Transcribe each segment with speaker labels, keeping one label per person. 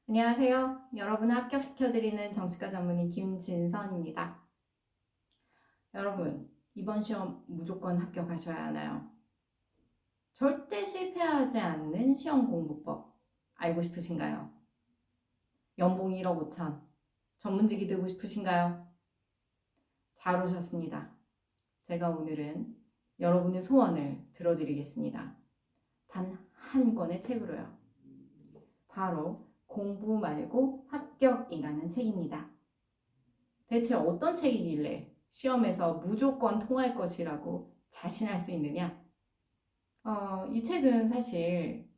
Speaker 1: 안녕하세요. 여러분을 합격시켜드리는 정시과 전문의 김진선입니다. 여러분, 이번 시험 무조건 합격하셔야 하나요? 절대 실패하지 않는 시험 공부법 알고 싶으신가요? 연봉 1억 5천, 전문직이 되고 싶으신가요? 잘 오셨습니다. 제가 오늘은 여러분의 소원을 들어드리겠습니다. 단 한 권의 책으로요. 바로 공부 말고 합격이라는 책입니다. 대체 어떤 책이길래 시험에서 무조건 통할 것이라고 자신할 수 있느냐? 이 책은 사실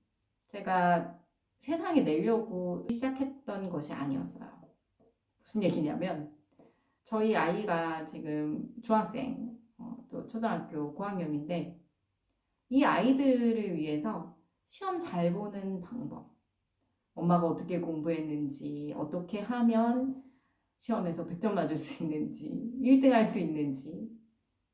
Speaker 1: 제가 세상에 내려고 시작했던 것이 아니었어요. 무슨 얘기냐면 저희 아이가 지금 중학생, 또 초등학교 고학년인데 이 아이들을 위해서 시험 잘 보는 방법, 엄마가 어떻게 공부했는지, 어떻게 하면 시험에서 100점 맞을 수 있는지, 1등 할 수 있는지,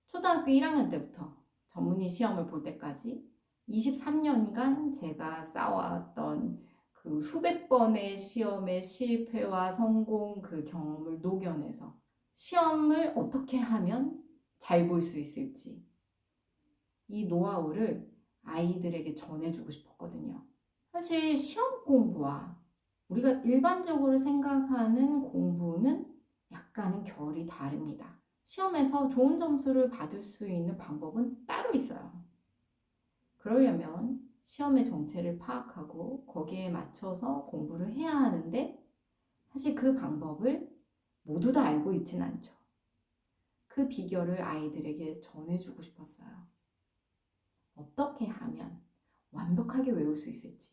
Speaker 1: 초등학교 1학년 때부터 전문의 시험을 볼 때까지 23년간 제가 쌓아왔던 그 수백 번의 시험의 실패와 성공 그 경험을 녹여내서 시험을 어떻게 하면 잘 볼 수 있을지 이 노하우를 아이들에게 전해주고 싶었거든요. 사실 시험 공부와 우리가 일반적으로 생각하는 공부는 약간은 결이 다릅니다. 시험에서 좋은 점수를 받을 수 있는 방법은 따로 있어요. 그러려면 시험의 정체를 파악하고 거기에 맞춰서 공부를 해야 하는데 사실 그 방법을 모두 다 알고 있진 않죠. 그 비결을 아이들에게 전해주고 싶었어요. 어떻게 하면 완벽하게 외울 수 있을지.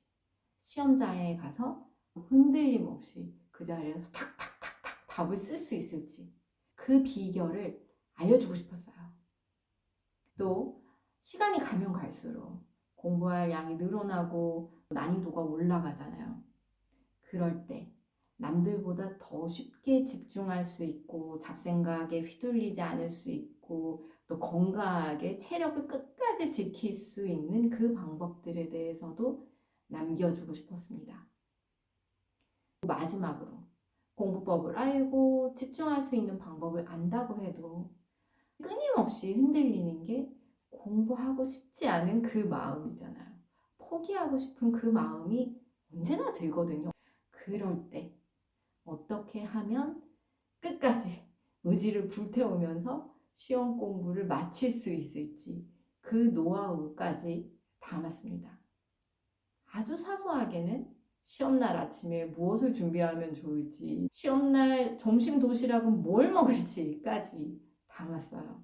Speaker 1: 시험장에 가서 흔들림 없이 그 자리에서 탁탁탁탁 답을 쓸 수 있을지 그 비결을 알려주고 싶었어요. 또 시간이 가면 갈수록 공부할 양이 늘어나고 난이도가 올라가잖아요. 그럴 때 남들보다 더 쉽게 집중할 수 있고 잡생각에 휘둘리지 않을 수 있고 또 건강하게 체력을 끝까지 지킬 수 있는 그 방법들에 대해서도 남겨주고 싶었습니다. 마지막으로 공부법을 알고 집중할 수 있는 방법을 안다고 해도 끊임없이 흔들리는 게 공부하고 싶지 않은 그 마음이잖아요. 포기하고 싶은 그 마음이 언제나 들거든요. 그럴 때 어떻게 하면 끝까지 의지를 불태우면서 시험 공부를 마칠 수 있을지 그 노하우까지 담았습니다. 아주 사소하게는 시험날 아침에 무엇을 준비하면 좋을지, 시험날 점심 도시락은 뭘 먹을지까지 담았어요.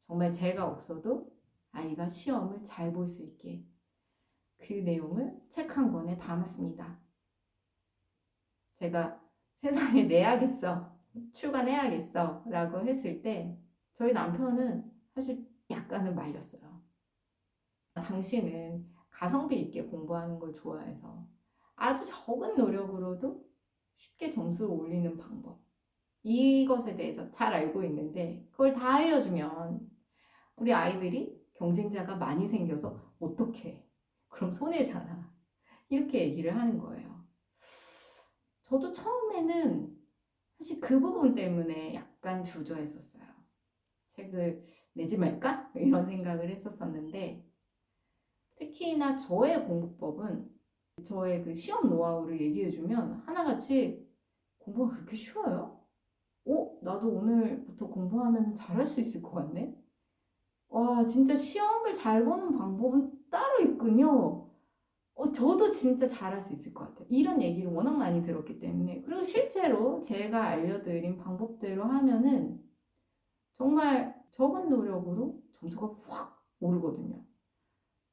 Speaker 1: 정말 제가 없어도 아이가 시험을 잘 볼 수 있게 그 내용을 책 한 권에 담았습니다. 제가 세상에 내야겠어, 출간해야겠어 라고 했을 때 저희 남편은 사실 약간은 말렸어요. 당신은 가성비 있게 공부하는 걸 좋아해서 아주 적은 노력으로도 쉽게 점수를 올리는 방법. 이것에 대해서 잘 알고 있는데 그걸 다 알려주면 우리 아이들이 경쟁자가 많이 생겨서 어떡해? 그럼 손해잖아. 이렇게 얘기를 하는 거예요. 저도 처음에는 사실 그 부분 때문에 약간 주저했었어요. 책을 내지 말까? 이런 생각을 했었었는데 특히나 저의 공부법은 저의 그 시험 노하우를 얘기해주면 하나같이 공부가 그렇게 쉬워요? 나도 오늘부터 공부하면 잘할 수 있을 것 같네? 와, 진짜 시험을 잘 보는 방법은 따로 있군요. 저도 진짜 잘할 수 있을 것 같아요. 이런 얘기를 워낙 많이 들었기 때문에. 그리고 실제로 제가 알려드린 방법대로 하면은 정말 적은 노력으로 점수가 확 오르거든요.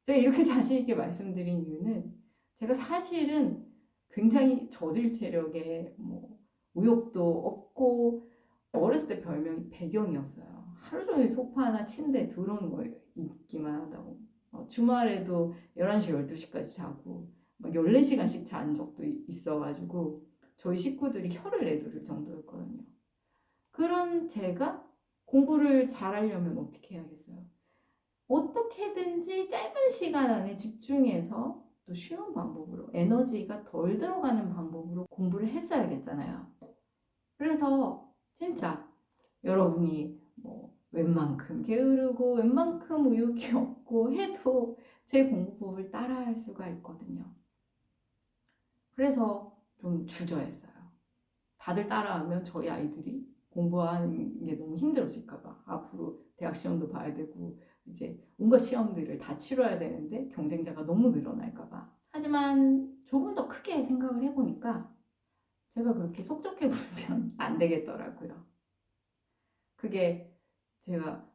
Speaker 1: 제가 이렇게 자신있게 말씀드린 이유는 제가 사실은 굉장히 저질 체력에 뭐 의욕도 없고 어렸을 때 별명이 배경이었어요. 하루 종일 소파나 침대에 들어오는 거 있기만 하다고. 주말에도 11시, 12시까지 자고 막 14시간씩 잔 적도 있어가지고 저희 식구들이 혀를 내두를 정도였거든요. 그런 제가 공부를 잘하려면 어떻게 해야겠어요? 어떻게든지 짧은 시간 안에 집중해서 또 쉬운 방법으로 에너지가 덜 들어가는 방법으로 정도로 공부를 했어야겠잖아요. 그래서 진짜 여러분이 뭐 웬만큼 게으르고 웬만큼 의욕이 없고 해도 제 공부법을 따라할 수가 있거든요. 그래서 좀 주저했어요. 다들 따라하면 저희 아이들이 공부하는 게 너무 힘들어질까봐, 앞으로 대학 시험도 봐야 되고 이제 온갖 시험들을 다 치러야 되는데 경쟁자가 너무 늘어날까봐. 하지만 조금 더 크게 생각을 해보니까 제가 그렇게 속좁게 굴면 안 되겠더라고요. 그게 제가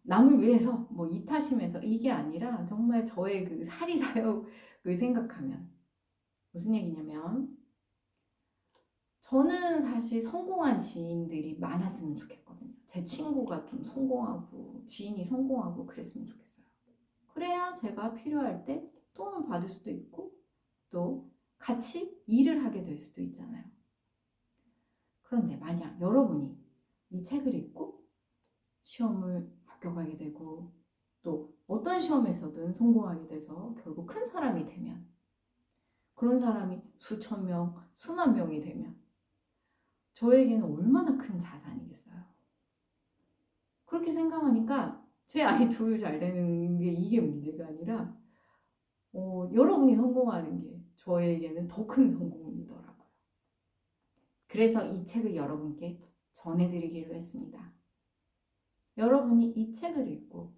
Speaker 1: 남을 위해서 뭐 이타심에서 이게 아니라 정말 저의 그 사리사욕을 생각하면, 무슨 얘기냐면 저는 사실 성공한 지인들이 많았으면 좋겠거든요. 제 친구가 좀 성공하고 지인이 성공하고 그랬으면 좋겠어요. 그래야 제가 필요할 때 도움을 받을 수도 있고 또 같이 일을 하게 될 수도 있잖아요. 그런데 만약 여러분이 이 책을 읽고 시험을 합격하게 되고 또 어떤 시험에서든 성공하게 돼서 결국 큰 사람이 되면, 그런 사람이 수천 명, 수만 명이 되면 저에게는 얼마나 큰 자산이겠어요. 그렇게 생각하니까 제 아이 둘 잘 되는 게 이게 문제가 아니라 여러분이 성공하는 게 저에게는 더 큰 성공이더라고요. 그래서 이 책을 여러분께 전해드리기로 했습니다. 여러분이 이 책을 읽고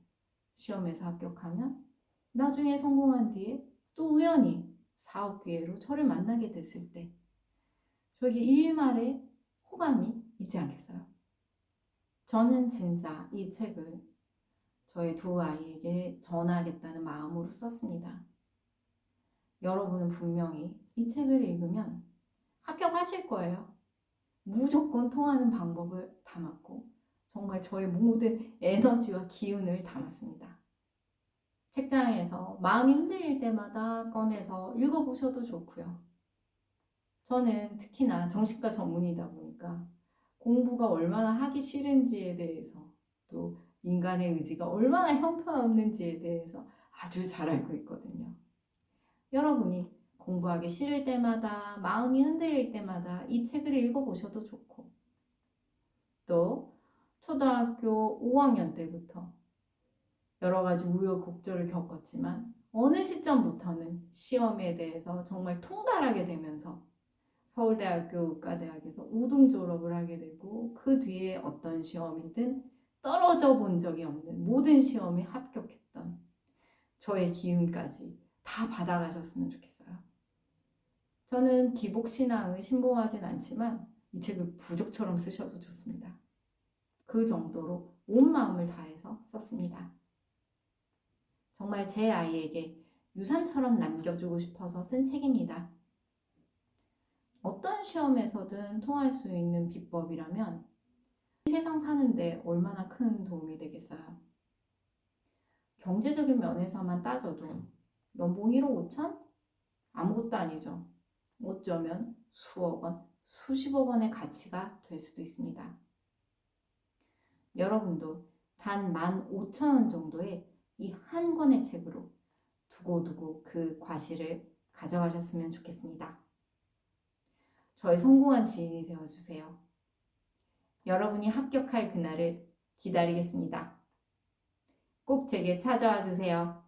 Speaker 1: 시험에서 합격하면 나중에 성공한 뒤에 또 우연히 사업 기회로 저를 만나게 됐을 때 저에게 일말의 호감이 있지 않겠어요? 저는 진짜 이 책을 저희 두 아이에게 전하겠다는 마음으로 썼습니다. 여러분은 분명히 이 책을 읽으면 합격하실 거예요. 무조건 통하는 방법을 담았고 정말 저의 모든 에너지와 기운을 담았습니다. 책장에서 마음이 흔들릴 때마다 꺼내서 읽어보셔도 좋고요. 저는 특히나 정신과 전문이다 보니까 공부가 얼마나 하기 싫은지에 대해서 또 인간의 의지가 얼마나 형편없는지에 대해서 아주 잘 알고 있거든요. 여러분이 공부하기 싫을 때마다 마음이 흔들릴 때마다 이 책을 읽어보셔도 좋고 또 초등학교 5학년 때부터 여러 가지 우여곡절을 겪었지만 어느 시점부터는 시험에 대해서 정말 통달하게 되면서 서울대학교 의과대학에서 우등 졸업을 하게 되고 그 뒤에 어떤 시험이든 떨어져 본 적이 없는 모든 시험에 합격했던 저의 기운까지 다 받아가셨으면 좋겠어요. 저는 기복신앙을 신봉하진 않지만 이 책을 부적처럼 쓰셔도 좋습니다. 그 정도로 온 마음을 다해서 썼습니다. 정말 제 아이에게 유산처럼 남겨주고 싶어서 쓴 책입니다. 어떤 시험에서든 통할 수 있는 비법이라면 세상 사는데 얼마나 큰 도움이 되겠어요. 경제적인 면에서만 따져도 연봉 1억 5천? 아무것도 아니죠. 어쩌면 수억 원, 수십억 원의 가치가 될 수도 있습니다. 여러분도 단 15,000원 정도의 이 한 권의 책으로 두고두고 그 과실을 가져가셨으면 좋겠습니다. 저의 성공한 지인이 되어주세요. 여러분이 합격할 그날을 기다리겠습니다. 꼭 제게 찾아와 주세요.